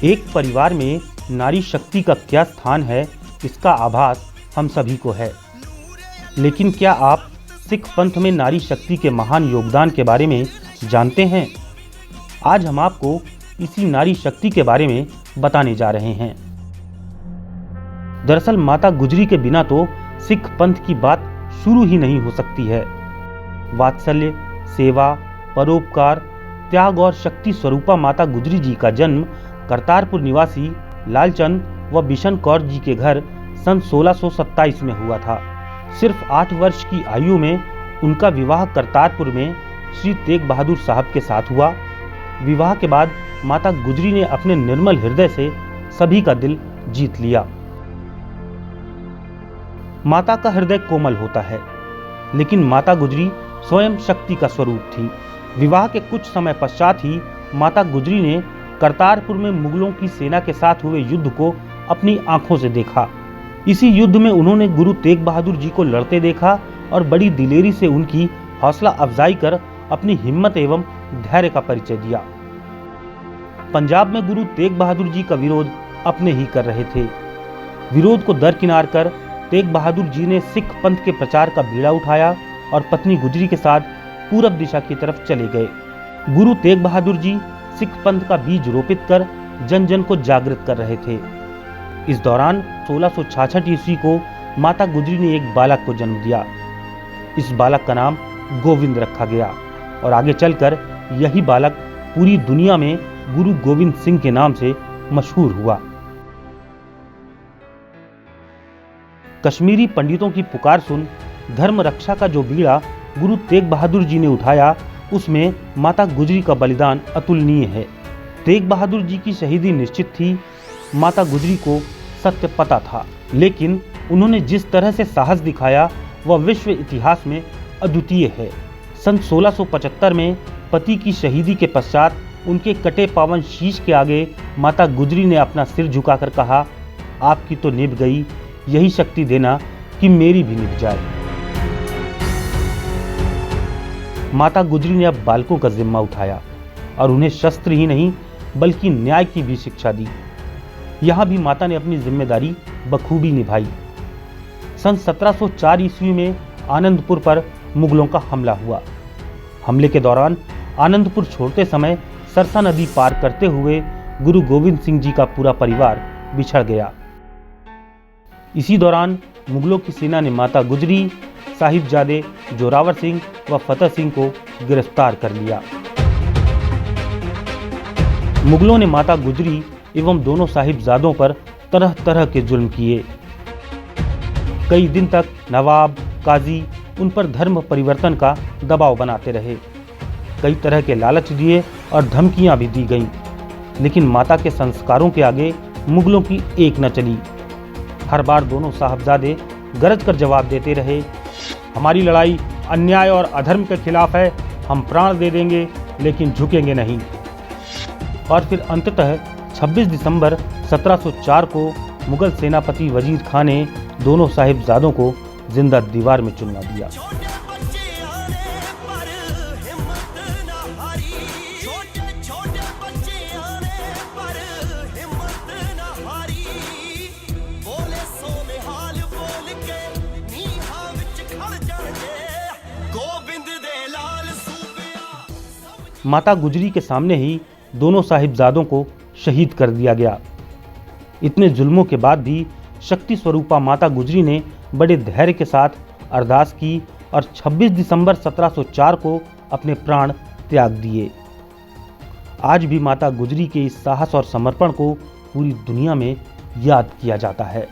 एक परिवार में नारी शक्ति का क्या स्थान है, इसका आभास हम सभी को है। लेकिन क्या आप सिख पंथ में नारी शक्ति के महान योगदान के बारे में जानते हैं? आज हम आपको इसी नारी शक्ति के बारे में बताने जा रहे हैं। दरअसल माता गुजरी के बिना तो सिख पंथ की बात शुरू ही नहीं हो सकती है। वात्सल्य, सेवा, परोपकार, त्याग और शक्ति स्वरूपा माता गुजरी जी का जन्म करतारपुर निवासी लालचंद व बिशन कौर जी के घर सन 1627 में हुआ था। सिर्फ 8 वर्ष की आयु में उनका विवाह करतारपुर में श्री तेग बहादुर साहब के साथ हुआ। विवाह के बाद माता गुजरी ने अपने निर्मल हृदय से सभी का दिल जीत लिया। माता का हृदय कोमल होता है, लेकिन माता गुजरी स्वयं शक्ति का स्वरूप थी। विवाह के कुछ समय पश्चात ही माता गुजरी ने करतारपुर में मुगलों की सेना के साथ हुए युद्ध को अपनी आंखों से देखा। इसी युद्ध में उन्होंने गुरु तेग बहादुर जी को लड़ते देखा और बड़ी दिलेरी से उनकी हौसला अफजाई कर अपनी हिम्मत एवं धैर्य का परिचय दिया। पंजाब में गुरु तेग बहादुर जी का विरोध अपने ही कर रहे थे। विरोध को दरकिनार कर तेग बहादुर जी ने सिख पंथ के प्रचार का बीड़ा उठाया और पत्नी गुजरी के साथ पूरब दिशा की तरफ चले गए। गुरु तेग बहादुर जी सिख पंथ का बीज रोपित कर जन जन को जागृत कर रहे थे। इस दौरान 1666 ईस्वी को माता गुजरी ने एक बालक को जन्म दिया। इस बालक का नाम गोविंद रखा गया और आगे चलकर यही बालक पूरी दुनिया में गुरु गोविंद सिंह के नाम से मशहूर हुआ। कश्मीरी पंडितों की पुकार सुन धर्म रक्षा का जो बीड़ा गुरु तेग बहादुर जी ने उठाया, उसमें माता गुजरी का बलिदान अतुलनीय है। तेग बहादुर जी की शहीदी निश्चित थी। माता गुजरी को सत्य पता था, लेकिन उन्होंने जिस तरह से साहस दिखाया वह विश्व इतिहास में अद्वितीय है। सन 1675 में पति की शहीदी के पश्चात उनके कटे पावन शीश के आगे माता गुजरी ने अपना सिर झुकाकर कहा, आपकी तो निभ गई, यही शक्ति देना कि मेरी भी निभ जाए। माता गुजरी ने अब बालकों का जिम्मा उठाया और उन्हें शस्त्र ही नहीं बल्कि न्याय की भी शिक्षा दी। यहां भी माता ने अपनी जिम्मेदारी बखूबी निभाई। सन 1704 ईस्वी में आनंदपुर पर मुगलों का हमला हुआ। हमले के दौरान आनंदपुर छोड़ते समय सरसा नदी पार करते हुए गुरु गोविंद सिंह जी का पूरा परिवार बिछड़ गया। इसी दौरान मुगलों की सेना ने माता गुजरी, साहिबजादे जोरावर सिंह व फतेह सिंह को गिरफ्तार कर लिया। मुगलों ने माता गुजरी एवं दोनों साहिबजादों पर तरह तरह के जुल्म किए। कई दिन तक नवाब, काजी उन पर धर्म परिवर्तन का दबाव बनाते रहे। कई तरह के लालच दिए और धमकियां भी दी गईं, लेकिन माता के संस्कारों के आगे मुगलों की एक न चली। हर बार दोनों साहबजादे गरज कर जवाब देते रहे, हमारी लड़ाई अन्याय और अधर्म के खिलाफ है, हम प्राण दे देंगे लेकिन झुकेंगे नहीं। और फिर अंततः 26 दिसंबर 1704 को मुगल सेनापति वजीर खान ने दोनों साहिबजादों को जिंदा दीवार में चुनवा दिया। माता गुजरी के सामने ही दोनों साहिबजादों को शहीद कर दिया गया। इतने जुल्मों के बाद भी शक्ति स्वरूपा माता गुजरी ने बड़े धैर्य के साथ अरदास की और 26 दिसंबर 1704 को अपने प्राण त्याग दिए। आज भी माता गुजरी के इस साहस और समर्पण को पूरी दुनिया में याद किया जाता है।